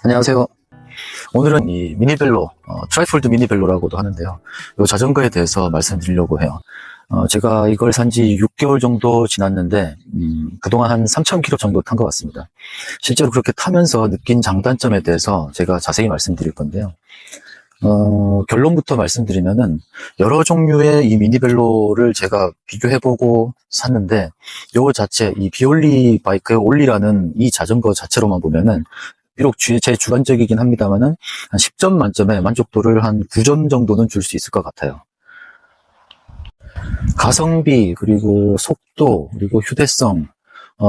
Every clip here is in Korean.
안녕하세요. 오늘은 이 미니벨로, 트라이폴드 미니벨로라고도 하는데요. 이 자전거에 대해서 말씀드리려고 해요. 제가 이걸 산지 6개월 정도 지났는데, 그동안 한 3,000km 정도 탄 것 같습니다. 실제로 그렇게 타면서 느낀 장단점에 대해서 제가 자세히 말씀드릴 건데요. 결론부터 말씀드리면은, 여러 종류의 이 미니벨로를 제가 비교해보고 샀는데, 요 자체, 이 비올리 바이크의 올리라는 이 자전거 자체로만 보면은, 비록 제 주관적이긴 합니다만은 한 10점 만점에 만족도를 한 9점 정도는 줄 수 있을 것 같아요. 가성비, 그리고 속도, 그리고 휴대성,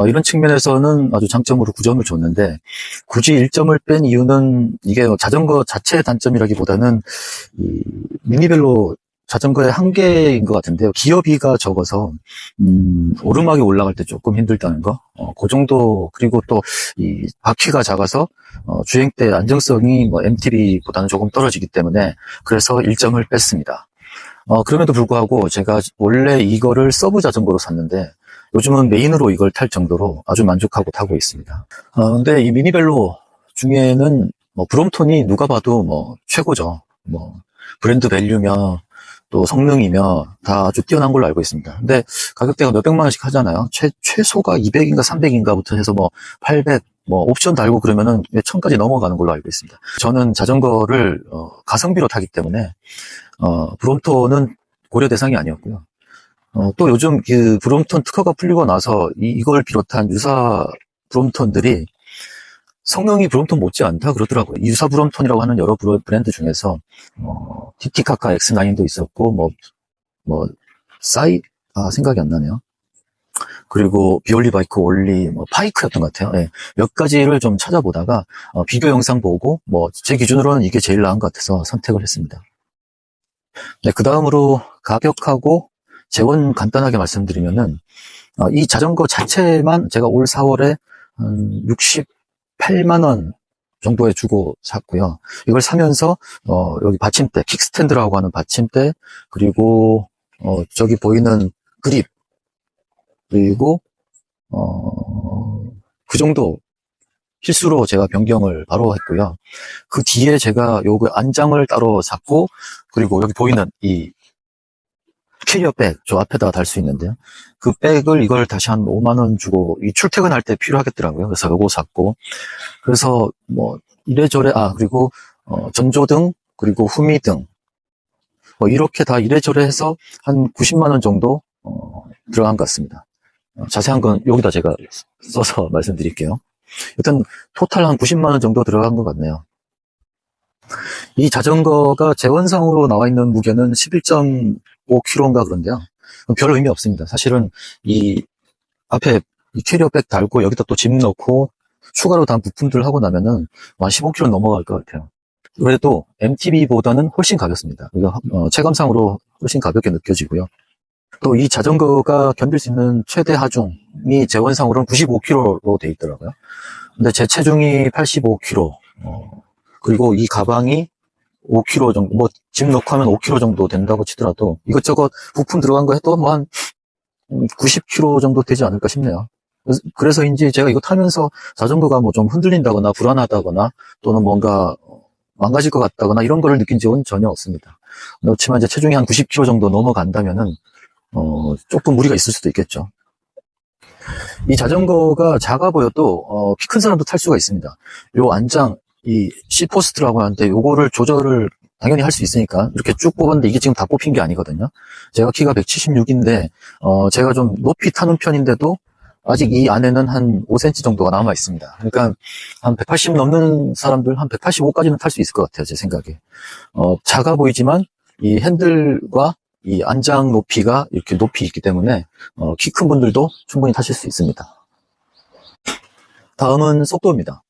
이런 측면에서는 아주 장점으로 9점을 줬는데, 굳이 1점을 뺀 이유는 이게 자전거 자체의 단점이라기보다는 이 미니벨로 자전거의 한계인 것 같은데요. 기어비가 적어서 오르막이 올라갈 때 조금 힘들다는 거, 그 정도. 그리고 또 이 바퀴가 작아서 주행 때 안정성이 MTB보다는 조금 떨어지기 때문에 그래서 1점을 뺐습니다. 그럼에도 불구하고 제가 원래 이거를 서브 자전거로 샀는데 요즘은 메인으로 이걸 탈 정도로 아주 만족하고 타고 있습니다. 근데 이 미니벨로 중에는 브롬톤이 누가 봐도 최고죠. 브랜드 밸류며 또 성능이며 다 아주 뛰어난 걸로 알고 있습니다. 근데 가격대가 몇백만 원씩 하잖아요. 최소가 200인가 300인가부터 해서 800, 옵션 달고 그러면은 1000까지 넘어가는 걸로 알고 있습니다. 저는 자전거를 가성비로 타기 때문에 브롬톤은 고려 대상이 아니었고요. 또 요즘 그 브롬톤 특허가 풀리고 나서 이걸 비롯한 유사 브롬톤들이 성능이 브롬톤 못지 않다 그러더라고요. 유사 브롬톤이라고 하는 여러 브랜드 중에서 티티카카 X9도 있었고 생각이 안 나네요. 그리고 비올리 바이크 올리, 파이크였던 것 같아요. 예, 몇 가지를 좀 찾아보다가 비교 영상 보고 제 기준으로는 이게 제일 나은 것 같아서 선택을 했습니다. 네, 그 다음으로 가격하고 재원 간단하게 말씀드리면은 이 자전거 자체만 제가 올 4월에 한 68만 원 정도에 주고 샀고요. 이걸 사면서 여기 받침대, 킥스탠드라고 하는 받침대, 그리고 저기 보이는 그립, 그리고 그 정도 필수로 제가 변경을 바로 했고요. 그 뒤에 제가 요거 안장을 따로 샀고, 그리고 여기 보이는 이 캐리어백, 저 앞에다가 달 수 있는데요. 그 백을 이걸 다시 한 5만 원 주고 이 출퇴근할 때 필요하겠더라고요. 그래서 요거 샀고, 그래서 이래저래, 그리고 전조등, 그리고 후미등, 이렇게 다 이래저래 해서 한 90만 원 정도 들어간 것 같습니다. 자세한 건 여기다 제가 써서 말씀드릴게요. 일단 토탈 한 90만 원 정도 들어간 것 같네요. 이 자전거가 재원상으로 나와 있는 무게는 11.5kg인가 그런데요. 별 의미 없습니다. 사실은 이 앞에 이 캐리어백 달고 여기다 또 짐 넣고 추가로 단 부품들 하고 나면은 한 15kg 넘어갈 것 같아요. 그래도 MTB보다는 훨씬 가볍습니다. 체감상으로 훨씬 가볍게 느껴지고요. 또 이 자전거가 견딜 수 있는 최대 하중이 재원상으로는 95kg로 돼 있더라고요. 근데 제 체중이 85kg, 그리고 이 가방이 5kg 정도, 짐 넣고 하면 5kg 정도 된다고 치더라도 이것저것 부품 들어간 거 해도 한 90kg 정도 되지 않을까 싶네요. 그래서인지 제가 이거 타면서 자전거가 좀 흔들린다거나 불안하다거나 또는 뭔가 망가질 것 같다거나 이런 거를 느낀 적은 전혀 없습니다. 그렇지만 이제 체중이 한 90kg 정도 넘어간다면은 조금 무리가 있을 수도 있겠죠. 이 자전거가 작아 보여도 키 큰 사람도 탈 수가 있습니다. 요 안장, 이 C포스트라고 하는데 요거를 조절을 당연히 할 수 있으니까 이렇게 쭉 뽑았는데 이게 지금 다 뽑힌 게 아니거든요. 제가 키가 176인데 제가 좀 높이 타는 편인데도 아직 이 안에는 한 5cm 정도가 남아 있습니다. 그러니까 한 180 넘는 사람들 한 185까지는 탈 수 있을 것 같아요, 제 생각에. 작아 보이지만 이 핸들과 이 안장 높이가 이렇게 높이 있기 때문에 키 큰 분들도 충분히 타실 수 있습니다. 다음은 속도입니다.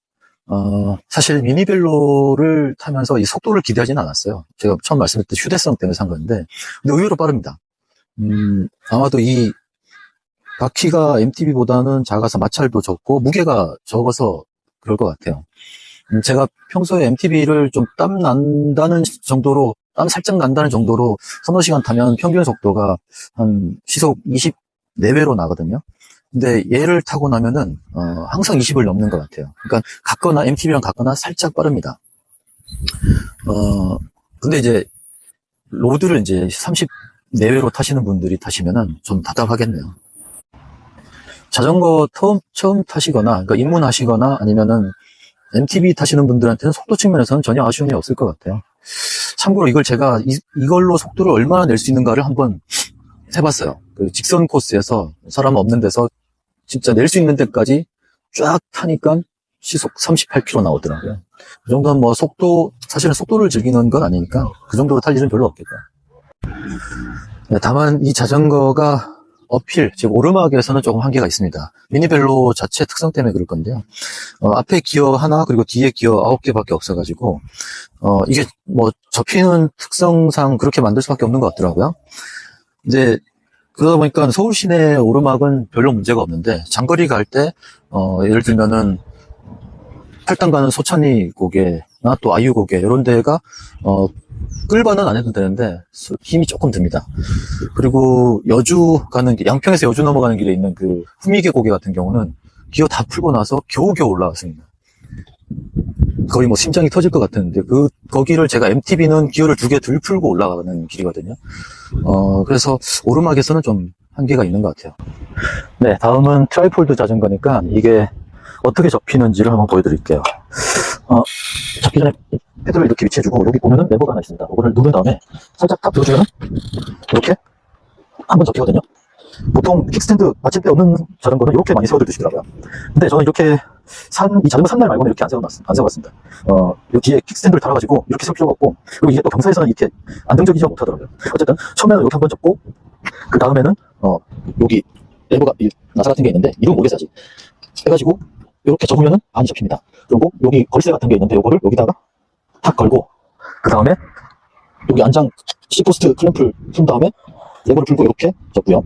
사실 미니벨로를 타면서 이 속도를 기대하지는 않았어요. 제가 처음 말씀드릴 때 휴대성 때문에 산 건데, 근데 의외로 빠릅니다. 아마도 이 바퀴가 MTB보다는 작아서 마찰도 적고 무게가 적어서 그럴 것 같아요. 제가 평소에 MTB를 좀 땀 난다는 정도로, 땀 살짝 난다는 정도로 서너 시간 타면 평균 속도가 한 시속 20 내외로 나거든요. 근데 얘를 타고 나면은 항상 20을 넘는 것 같아요. 그러니까 같거나 MTB랑 같거나 살짝 빠릅니다. 근데 이제 로드를 이제 30 내외로 타시는 분들이 타시면은 좀 답답하겠네요. 자전거 처음 타시거나, 그러니까 입문하시거나 아니면은 MTB 타시는 분들한테는 속도 측면에서는 전혀 아쉬움이 없을 것 같아요. 참고로 이걸 제가 이걸로 속도를 얼마나 낼 수 있는가를 한번 해봤어요. 그 직선 코스에서 사람 없는 데서 진짜 낼 수 있는 데까지 쫙 타니까 시속 38km 나오더라고요. 그 정도는 뭐 사실은 속도를 즐기는 건 아니니까 그 정도로 탈 일은 별로 없겠다. 네, 다만 이 자전거가 어필, 즉 오르막에서는 조금 한계가 있습니다. 미니벨로 자체 특성 때문에 그럴 건데요. 앞에 기어 하나 그리고 뒤에 기어 9개밖에 없어가지고 이게 뭐 접히는 특성상 그렇게 만들 수밖에 없는 것 같더라고요. 이제 그러다 보니까 서울 시내 오르막은 별로 문제가 없는데 장거리 갈 때 예를 들면은 팔당 가는 소찬리 고개나 또 아유 고개 이런 데가 끌반은 안 해도 되는데 힘이 조금 듭니다. 그리고 여주 가는 길, 양평에서 여주 넘어가는 길에 있는 그 후미계 고개 같은 경우는 기어 다 풀고 나서 겨우겨우 올라왔습니다. 거의 뭐 심장이 터질 것 같았는데 거기를 제가 MTB는 기어를 2개 덜 풀고 올라가는 길이거든요. 그래서 오르막에서는 좀 한계가 있는 것 같아요. 네, 다음은 트라이폴드 자전거니까 이게 어떻게 접히는지를 한번 보여드릴게요. 접기 전에 패드를 이렇게 위치해주고 여기 보면은 레버가 하나 있습니다. 이거를 누른 다음에 살짝 탁 들어주면 이렇게 한번 접히거든요. 보통 킥스탠드 받침대 없는 자전거는 이렇게 많이 세워들 두시더라고요. 근데 저는 이렇게 이 자전거 산 날 말고는 이렇게 안 세워봤습니다. 이 뒤에 킥스탠드를 달아가지고 이렇게 세울 필요가 없고, 그리고 이게 또 경사에서는 이렇게 안정적이지 못하더라고요. 어쨌든 처음에는 이렇게 한번 접고, 그 다음에는 여기 레버가 나사 같은 게 있는데 이건 모르겠어야지 해가지고 이렇게 접으면은 반이 접힙니다. 그리고 여기 걸쇠 같은 게 있는데 이거를 여기다가 탁 걸고, 그 다음에 여기 안장 C포스트 클램프를 푼 다음에 레버를 풀고 이렇게 접고요.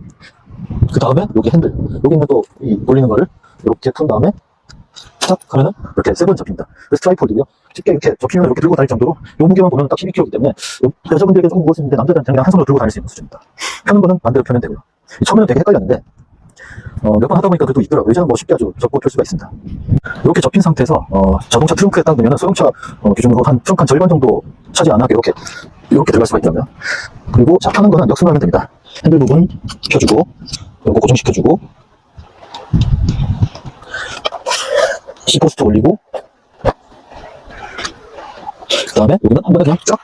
그 다음에 여기 핸들, 여기 있는 또 이 돌리는 거를 이렇게 푼 다음에 탁 하면은 이렇게 3번 접힙니다. 그래서 트라이폴드고요. 쉽게 이렇게 접히면 이렇게 들고 다닐 정도로 요 무게만 보면 딱 12kg이기 때문에 여자분들에게 조금 무거웠는데 남자들한테는 그냥 한 손으로 들고 다닐 수 있는 수준입니다. 펴는 거는 반대로 펴면 되고요. 처음에는 되게 헷갈렸는데 몇 번 하다 보니까 그래도 있더라고요. 이제는 뭐 쉽게 아주 접고 펼 수가 있습니다. 이렇게 접힌 상태에서 자동차 트렁크에 딱 넣으면 소형차 기준으로 한 트렁크 한 절반 정도 차지 안 하게 이렇게 들어갈 수가 있더라고요. 그리고 자, 펴는 거는 역순을 하면 됩니다. 핸들 부분 펴주고 이거 고정시켜주고 C포스트 올리고, 그 다음에 여기는 한 번에 그냥 쫙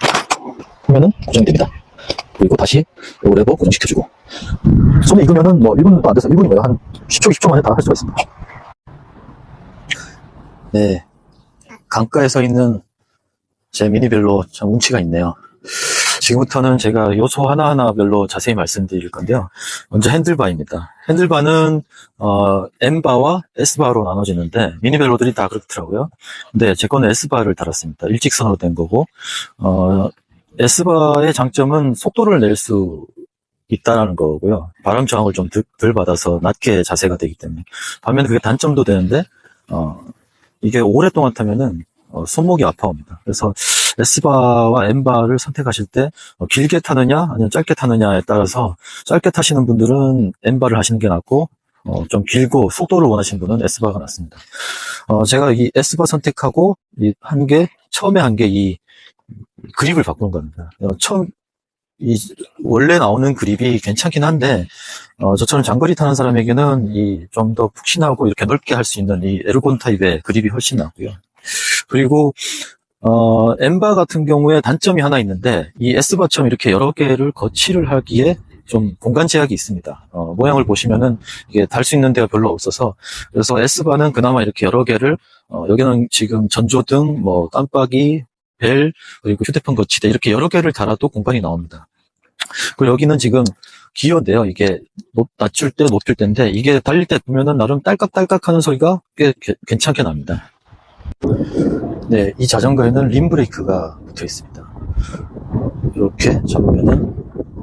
하면은 고정이 됩니다. 그리고 다시 요 레버 고정시켜주고, 손에 익으면은 뭐 1분도 안 돼서 1분이고요. 한 10초, 20초 만에 다 할 수가 있습니다. 네, 강가에 서 있는 제 미니벨로 참 운치가 있네요. 지금부터는 제가 요소 하나하나별로 자세히 말씀드릴 건데요. 먼저 핸들바입니다. 핸들바는 M바와 S바로 나눠지는데 미니벨로들이 다 그렇더라고요. 근데 제 거는 S바를 달았습니다. 일직선으로 된 거고, S바의 장점은 속도를 낼 수 있다라는 거고요. 바람 저항을 좀 덜 받아서 낮게 자세가 되기 때문에. 반면에 그게 단점도 되는데 이게 오랫동안 타면은 손목이 아파옵니다. 그래서 S바와 M바를 선택하실 때 길게 타느냐 아니면 짧게 타느냐에 따라서 짧게 타시는 분들은 M바를 하시는 게 낫고 좀 길고 속도를 원하시는 분은 S바가 낫습니다. 제가 이 S바 선택하고 처음에 한 게 이 그립을 바꾸는 겁니다. 원래 나오는 그립이 괜찮긴 한데 저처럼 장거리 타는 사람에게는 좀 더 푹신하고 이렇게 넓게 할 수 있는 이 에르곤 타입의 그립이 훨씬 낫고요. 그리고 M바 같은 경우에 단점이 하나 있는데 이 S바처럼 이렇게 여러 개를 거치를 하기에 좀 공간 제약이 있습니다. 모양을 보시면은 이게 달 수 있는 데가 별로 없어서, 그래서 S바는 그나마 이렇게 여러 개를 여기는 지금 전조등, 뭐 깜빡이, 벨, 그리고 휴대폰 거치대 이렇게 여러 개를 달아도 공간이 나옵니다. 그리고 여기는 지금 기어인데요. 이게 낮출 때 높일 때인데 이게 달릴 때 보면은 나름 딸깍딸깍 하는 소리가 꽤 괜찮게 납니다. 네, 이 자전거에는 림 브레이크가 붙어 있습니다. 이렇게 잡으면은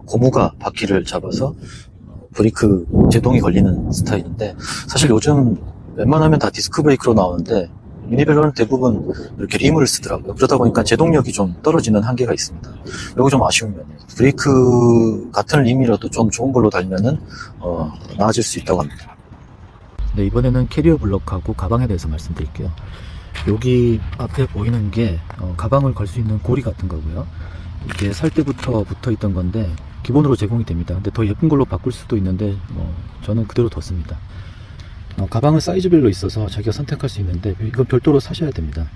고무가 바퀴를 잡아서 브레이크 제동이 걸리는 스타일인데, 사실 요즘 웬만하면 다 디스크 브레이크로 나오는데 미니벨로는 대부분 이렇게 림을 쓰더라고요. 그러다 보니까 제동력이 좀 떨어지는 한계가 있습니다. 이거 좀 아쉬운 면이에요. 브레이크 같은 림이라도 좀 좋은 걸로 달면은 나아질 수 있다고 합니다. 네, 이번에는 캐리어 블럭하고 가방에 대해서 말씀드릴게요. 여기 앞에 보이는 게 가방을 걸 수 있는 고리 같은 거고요. 이게 살 때부터 붙어 있던 건데 기본으로 제공이 됩니다. 근데 더 예쁜 걸로 바꿀 수도 있는데 저는 그대로 뒀습니다. 가방은 사이즈별로 있어서 자기가 선택할 수 있는데 이건 별도로 사셔야 됩니다.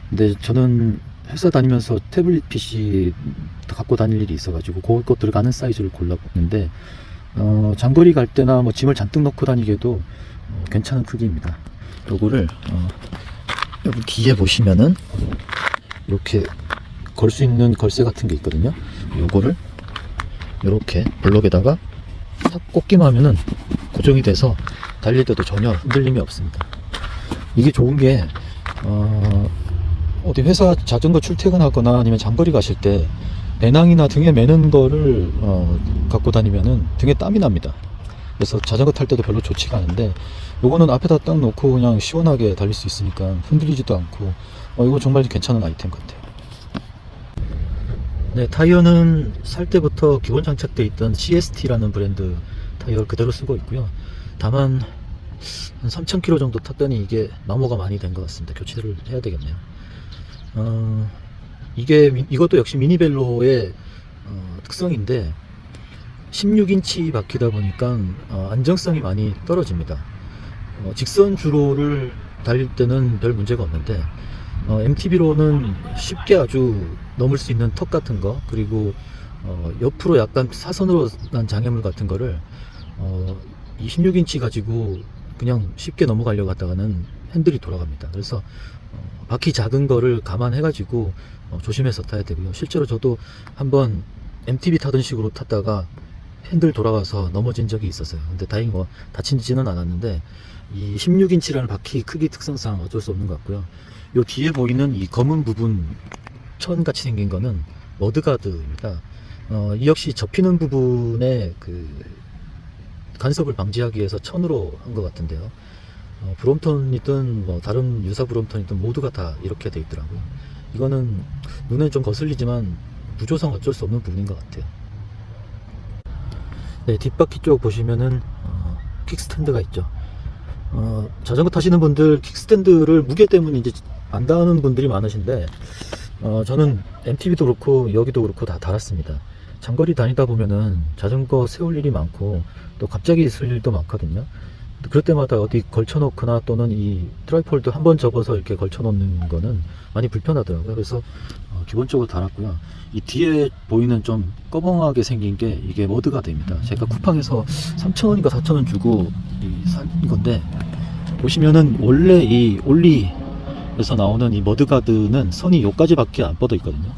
근데 저는 회사 다니면서 태블릿 PC 갖고 다닐 일이 있어가지고 그것 들어가는 사이즈를 골라봤는데 장거리 갈 때나 뭐 짐을 잔뜩 넣고 다니기에도 괜찮은 크기입니다. 요거를 여기 뒤에 보시면은 이렇게 걸 수 있는 걸쇠 같은 게 있거든요. 요거를 이렇게 블럭에다가 탁 꽂기만 하면은 고정이 돼서 달릴 때도 전혀 흔들림이 없습니다. 이게 좋은 게 어디 회사 자전거 출퇴근하거나 아니면 장거리 가실 때 배낭이나 등에 매는 거를 갖고 다니면은 등에 땀이 납니다. 그래서 자전거 탈 때도 별로 좋지가 않은데 요거는 앞에다 딱 놓고 그냥 시원하게 달릴 수 있으니까 흔들리지도 않고 이거 정말 괜찮은 아이템 같아요. 네, 타이어는 살 때부터 기본 장착되어 있던 CST라는 브랜드 타이어를 그대로 쓰고 있고요. 다만 한 3,000km 정도 탔더니 이게 마모가 많이 된 것 같습니다. 교체를 해야 되겠네요. 이것도 역시 미니벨로의 특성인데 16인치 바퀴다 보니까 안정성이 많이 떨어집니다. 직선 주로를 달릴 때는 별 문제가 없는데 MTB로는 쉽게 아주 넘을 수 있는 턱 같은 거, 그리고 옆으로 약간 사선으로 난 장애물 같은 거를 이 16인치 가지고 그냥 쉽게 넘어가려고 하다가는 핸들이 돌아갑니다. 그래서 바퀴 작은 거를 감안해 가지고 조심해서 타야 되고요. 실제로 저도 한번 MTB 타던 식으로 탔다가 핸들 돌아가서 넘어진 적이 있었어요. 근데 다행히 다치지는 않았는데 이 16인치라는 바퀴 크기 특성상 어쩔 수 없는 것 같고요. 요 뒤에 보이는 이 검은 부분 천 같이 생긴 거는 머드가드입니다. 이 역시 접히는 부분에 그 간섭을 방지하기 위해서 천으로 한 것 같은데요. 브롬톤이든 뭐 다른 유사 브롬톤이든 모두가 다 이렇게 돼 있더라고요. 이거는 눈에 좀 거슬리지만 구조상 어쩔 수 없는 부분인 것 같아요. 네, 뒷바퀴 쪽 보시면은 킥스탠드가 있죠. 자전거 타시는 분들 킥스탠드를 무게 때문에 이제 안 닿는 분들이 많으신데 저는 MTB도 그렇고 여기도 그렇고 다 달았습니다. 장거리 다니다 보면은 자전거 세울 일이 많고 또 갑자기 있을 일도 많거든요. 그럴 때마다 어디 걸쳐놓거나 또는 이 트라이폴드 한번 접어서 이렇게 걸쳐놓는 거는 많이 불편하더라고요. 그래서 기본적으로 달았고요. 이 뒤에 보이는 좀 꺼벙하게 생긴 게 이게 머드가드입니다. 제가 쿠팡에서 3,000원인가 4,000원 주고 산 건데 보시면은 원래 이 올리에서 나오는 이 머드가드는 선이 요까지밖에 안 뻗어 있거든요.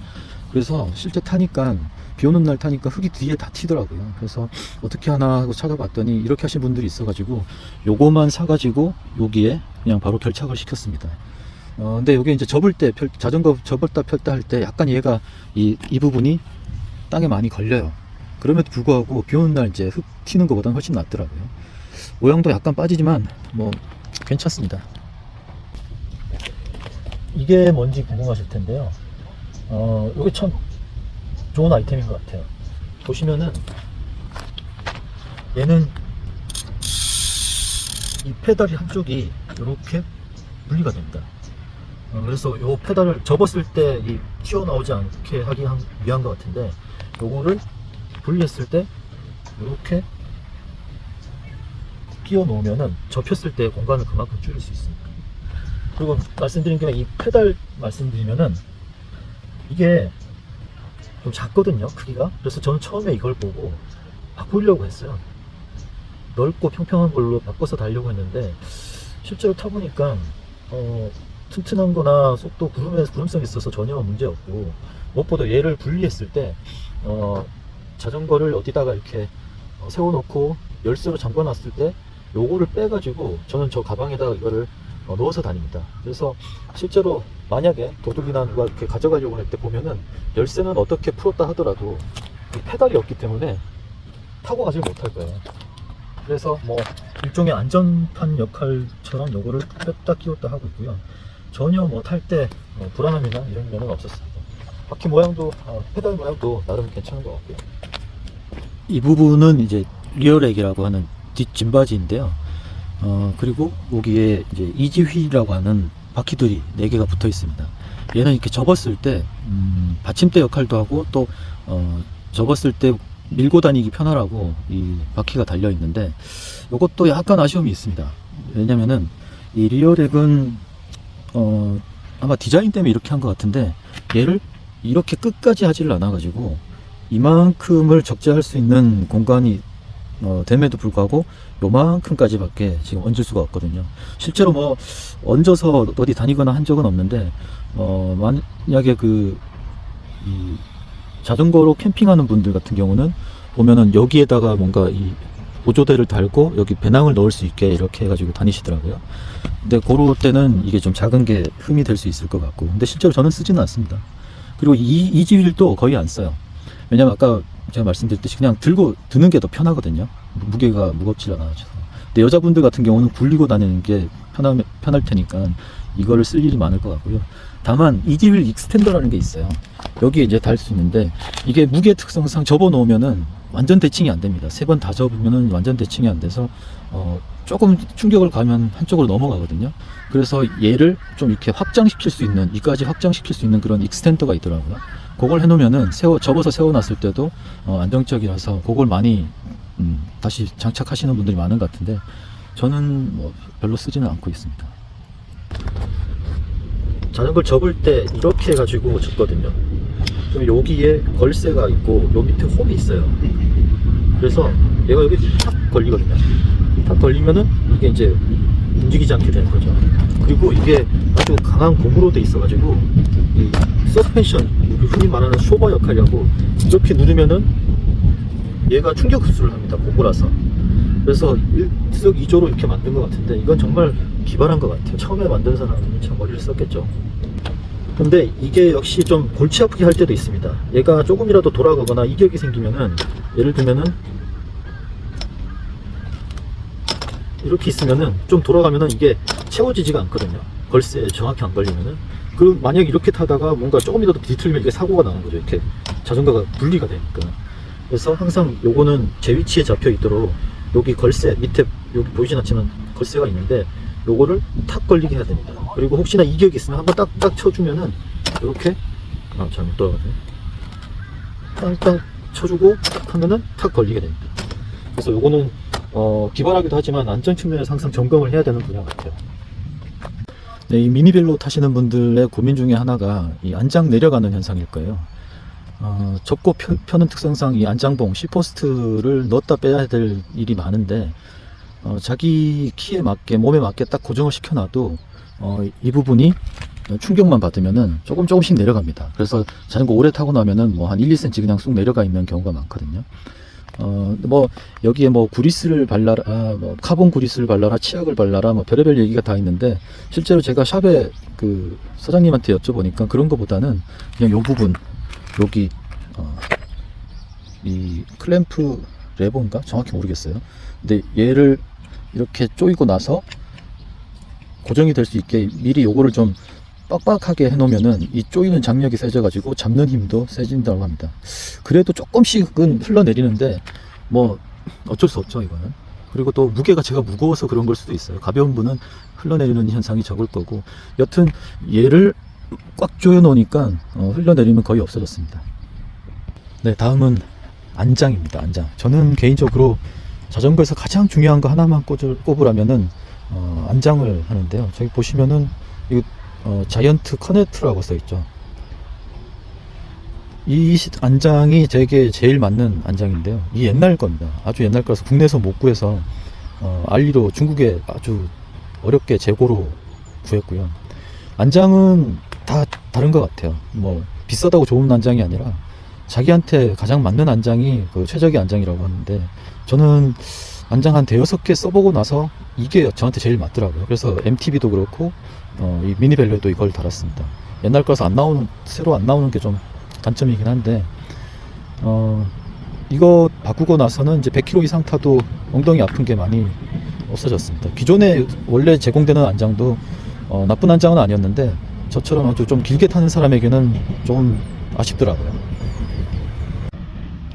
그래서 실제 타니까 비 오는 날 타니까 흙이 뒤에 다 튀더라고요. 그래서 어떻게 하나 하고 찾아봤더니 이렇게 하신 분들이 있어가지고 요거만 사가지고 여기에 그냥 바로 결착을 시켰습니다. 근데 요게 이제 접을 때 자전거 접었다 폈다 할 때 약간 얘가 이 부분이 땅에 많이 걸려요. 그럼에도 불구하고 비 오는 날 이제 흙 튀는 것보다는 훨씬 낫더라고요. 모양도 약간 빠지지만 뭐 괜찮습니다. 이게 뭔지 궁금하실 텐데요. 요게 참 좋은 아이템인 것 같아요. 보시면은 얘는 이 페달이 한쪽이 이렇게 분리가 됩니다. 그래서 요 페달을 접었을 때 이 튀어나오지 않게 하기 위한 것 같은데 요거를 분리했을 때 이렇게 끼워 놓으면은 접혔을 때 공간을 그만큼 줄일 수 있습니다. 그리고 말씀드린 김에 이 페달 말씀드리면은 이게 좀 작거든요, 크기가. 그래서 저는 처음에 이걸 보고 바꾸려고 했어요. 넓고 평평한 걸로 바꿔서 달려고 했는데 실제로 타보니까 튼튼한 거나 속도 구름성이 있어서 전혀 문제 없고, 무엇보다 얘를 분리했을 때 자전거를 어디다가 이렇게 세워놓고 열쇠로 잠궈놨을 때 요거를 빼가지고 저는 저 가방에다가 이거를 넣어서 다닙니다. 그래서 실제로 만약에 도둑이나 누가 이렇게 가져가려고 할 때 보면은 열쇠는 어떻게 풀었다 하더라도 이 페달이 없기 때문에 타고 가질 못할 거예요. 그래서 뭐 일종의 안전판 역할처럼 요거를 뺐다 끼웠다 하고 있고요. 전혀 뭐 탈 때 불안함이나 이런 면은 없었습니다. 바퀴 모양도 페달 모양도 나름 괜찮은 것 같고요. 이 부분은 이제 리어렉이라고 하는 뒷 짐바지인데요. 그리고 여기에 이제 이지 휠이라고 하는 바퀴들이 4개가 붙어 있습니다. 얘는 이렇게 접었을 때 받침대 역할도 하고 또 접었을 때 밀고 다니기 편하라고 이 바퀴가 달려 있는데, 이것도 약간 아쉬움이 있습니다. 왜냐면은 이 리어렉은 아마 디자인 때문에 이렇게 한 것 같은데, 얘를 이렇게 끝까지 하지를 않아 가지고 이만큼을 적재할 수 있는 공간이 됨에도 불구하고 요만큼까지 밖에 지금 얹을 수가 없거든요. 실제로 뭐 얹어서 어디 다니거나 한 적은 없는데, 만약에 이 자전거로 캠핑하는 분들 같은 경우는 보면은 여기에다가 뭔가 이 보조대를 달고 여기 배낭을 넣을 수 있게 이렇게 해가지고 다니시더라고요. 근데 그럴 때는 이게 좀 작은 게 흠이 될 수 있을 것 같고, 근데 실제로 저는 쓰지는 않습니다. 그리고 이 이지휠도 거의 안 써요. 왜냐면 아까 제가 말씀드렸듯이 그냥 들고 드는 게 더 편하거든요. 무게가 무겁지 않아서. 근데 여자분들 같은 경우는 굴리고 다니는 게 편할 테니까 이거를 쓸 일이 많을 것 같고요. 다만 이지휠 익스텐더라는 게 있어요. 여기에 이제 달 수 있는데, 이게 무게 특성상 접어 놓으면은 완전 대칭이 안 됩니다. 3번 다 접으면은 완전 대칭이 안 돼서 조금 충격을 가면 한쪽으로 넘어가거든요. 그래서 얘를 좀 이렇게 확장시킬 수 있는, 이까지 확장시킬 수 있는 그런 익스텐더가 있더라고요. 그걸 해놓으면은 접어서 세워놨을 때도 안정적이라서 그걸 많이 다시 장착하시는 분들이 많은 것 같은데, 저는 뭐 별로 쓰지는 않고 있습니다. 자전거를 접을 때 이렇게 해가지고 접거든요. 그럼 여기에 걸쇠가 있고 요 밑에 홈이 있어요. 그래서 얘가 여기 탁 걸리거든요. 탁 걸리면은 이게 이제 움직이지 않게 되는 거죠. 그리고 이게 아주 강한 고무로 돼 있어가지고 이 서스펜션, 우리 흔히 말하는 쇼버 역할이라고, 이렇게 누르면은 얘가 충격 흡수를 합니다. 고무라서. 그래서 일석이조로 이렇게 만든 것 같은데, 이건 정말 기발한 것 같아요. 처음에 만든 사람은 참 머리를 썼겠죠. 근데 이게 역시 좀 골치 아프게 할 때도 있습니다. 얘가 조금이라도 돌아가거나 이격이 생기면은, 예를 들면은 이렇게 있으면은 좀 돌아가면은 이게 채워지지가 않거든요. 걸쇠에 정확히 안 걸리면은. 그럼 만약에 이렇게 타다가 뭔가 조금이라도 뒤틀리면 이게 사고가 나는 거죠. 이렇게 자전거가 분리가 되니까. 그래서 항상 요거는 제 위치에 잡혀 있도록 여기 걸쇠 밑에, 여기 보이진 않지만 걸쇠가 있는데 요거를 탁 걸리게 해야 됩니다. 그리고 혹시나 이격이 있으면 한번 딱딱 쳐주면은 이렇게, 잘못 돌아가네. 땅땅 쳐주고 탁 하면은 탁 걸리게 됩니다. 그래서 요거는 기발하기도 하지만 안전 측면에서 항상 점검을 해야 되는 분야 같아요. 네, 이 미니벨로 타시는 분들의 고민 중에 하나가 이 안장 내려가는 현상일 거예요. 접고 펴는 특성상 이 안장봉 C포스트를 넣었다 빼야 될 일이 많은데, 자기 키에 맞게, 몸에 맞게 딱 고정을 시켜놔도 이 부분이 충격만 받으면은 조금씩 내려갑니다. 그래서 자전거 오래 타고 나면은 뭐 한 1-2cm 그냥 쑥 내려가 있는 경우가 많거든요. 뭐 여기에 뭐 구리스를 발라라, 뭐 카본 구리스를 발라라, 치약을 발라라, 뭐 별의별 얘기가 다 있는데, 실제로 제가 샵에 그 사장님한테 여쭤보니까 그런 거보다는 그냥 요 부분, 여기 이 클램프 레버인가 정확히 모르겠어요. 근데 얘를 이렇게 조이고 나서 고정이 될 수 있게 미리 요거를 좀 빡빡하게 해놓으면은 이 조이는 장력이 세져가지고 잡는 힘도 세진다고 합니다. 그래도 조금씩은 흘러내리는데 뭐 어쩔 수 없죠, 이거는. 그리고 또 무게가 제가 무거워서 그런 걸 수도 있어요. 가벼운 분은 흘러내리는 현상이 적을 거고, 여튼 얘를 꽉 조여 놓으니까 흘러내리면 거의 없어졌습니다. 네, 다음은 안장입니다. 안장. 저는 개인적으로 자전거에서 가장 중요한 거 하나만 꼽으라면은 안장을 하는데요. 저기 보시면은 이 자이언트 커넥트라고 써 있죠. 이 안장이 제게 제일 맞는 안장인데요. 이 옛날 겁니다. 아주 옛날 거라서 국내에서 못 구해서 알리로 중국에 아주 어렵게 재고로 구했고요. 안장은 다 다른 것 같아요. 뭐 비싸다고 좋은 안장이 아니라 자기한테 가장 맞는 안장이 그 최적의 안장이라고 하는데, 저는 안장 한 5-6개 써보고 나서 이게 저한테 제일 맞더라고요. 그래서 MTB도 그렇고 이 미니벨로에도 이걸 달았습니다. 옛날 거라서 새로 안 나오는 게 좀 단점이긴 한데, 이거 바꾸고 나서는 이제 100km 이상 타도 엉덩이 아픈 게 많이 없어졌습니다. 기존에 원래 제공되는 안장도 나쁜 안장은 아니었는데, 저처럼 아주 좀 길게 타는 사람에게는 좀 아쉽더라고요.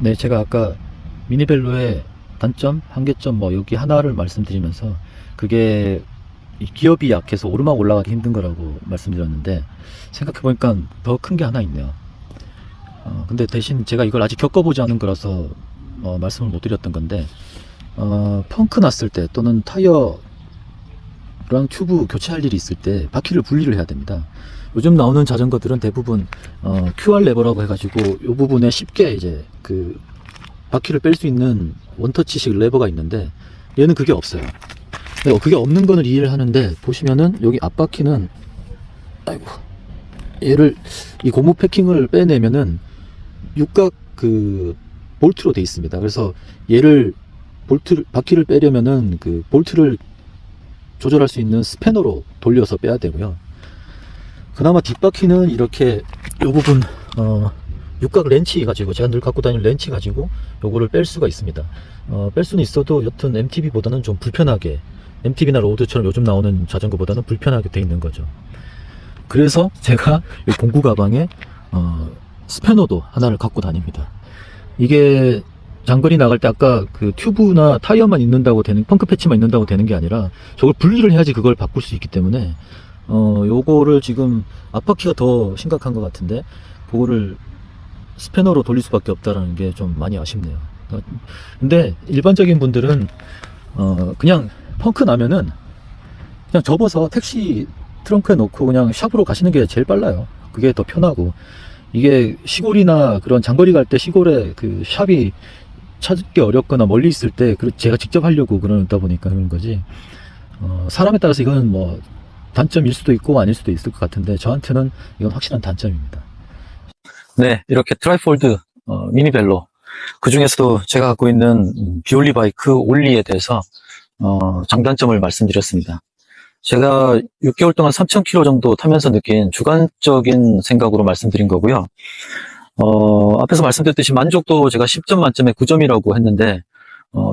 네, 제가 아까 미니벨로에 단점, 한계점 뭐 여기 하나를 말씀드리면서 그게 이 기업이 약해서 오르막 올라가기 힘든 거라고 말씀드렸는데 생각해보니까 더 큰 게 하나 있네요. 근데 대신 제가 이걸 아직 겪어보지 않은 거라서 말씀을 못 드렸던 건데 펑크 났을 때 또는 타이어랑 튜브 교체할 일이 있을 때 바퀴를 분리를 해야 됩니다. 요즘 나오는 자전거들은 대부분 QR 레버라고 해가지고 이 부분에 쉽게 이제 그 바퀴를 뺄 수 있는 원터치식 레버가 있는데 얘는 그게 없어요. 그게 없는 거는 이해를 하는데 보시면은 여기 앞바퀴는 아이고 얘를 이 고무 패킹을 빼내면은 육각 그 볼트로 돼 있습니다. 그래서 얘를 바퀴를 빼려면은 그 볼트를 조절할 수 있는 스패너로 돌려서 빼야 되고요. 그나마 뒷바퀴는 이렇게 이 부분 육각 렌치 가지고 제가 늘 갖고 다니는 렌치 가지고 요거를 뺄 수가 있습니다. 뺄 수는 있어도 여튼 MTB보다는 좀 불편하게 MTB나 로드처럼 요즘 나오는 자전거보다는 불편하게 돼 있는 거죠. 그래서 제가 이 공구 가방에 스패너도 하나를 갖고 다닙니다. 이게 장거리 나갈 때 아까 그 튜브나 타이어만 있는다고 되는 펑크 패치만 있는다고 되는 게 아니라 저걸 분리를 해야지 그걸 바꿀 수 있기 때문에 요거를 지금 앞바퀴가 더 심각한 것 같은데 그거를 스패너로 돌릴 수밖에 없다라는 게 좀 많이 아쉽네요. 근데 일반적인 분들은 그냥 펑크 나면은 그냥 접어서 택시 트렁크에 넣고 그냥 샵으로 가시는 게 제일 빨라요. 그게 더 편하고 이게 시골이나 그런 장거리 갈 때 시골에 그 샵이 찾기 어렵거나 멀리 있을 때 제가 직접 하려고 그러다 보니까 그런 거지. 사람에 따라서 이건 뭐 단점일 수도 있고 아닐 수도 있을 것 같은데 저한테는 이건 확실한 단점입니다. 네, 이렇게 트라이폴드 미니벨로 그 중에서도 제가 갖고 있는 비올리 바이크 올리에 대해서 장단점을 말씀드렸습니다. 제가 6개월 동안 3,000km 정도 타면서 느낀 주관적인 생각으로 말씀드린 거고요. 앞에서 말씀드렸듯이 만족도 제가 10점 만점에 9점이라고 했는데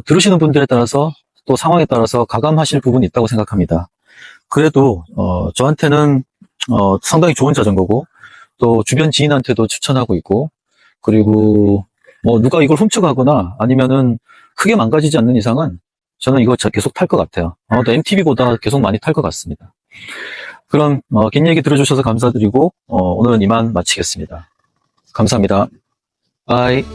들으시는 분들에 따라서 또 상황에 따라서 가감하실 부분이 있다고 생각합니다. 그래도 저한테는 상당히 좋은 자전거고 또 주변 지인한테도 추천하고 있고 그리고 뭐 누가 이걸 훔쳐가거나 아니면은 크게 망가지지 않는 이상은 저는 이거 계속 탈 것 같아요. 아마도 MTB보다 계속 많이 탈 것 같습니다. 그럼 긴 얘기 들어주셔서 감사드리고 오늘은 이만 마치겠습니다. 감사합니다. 바이.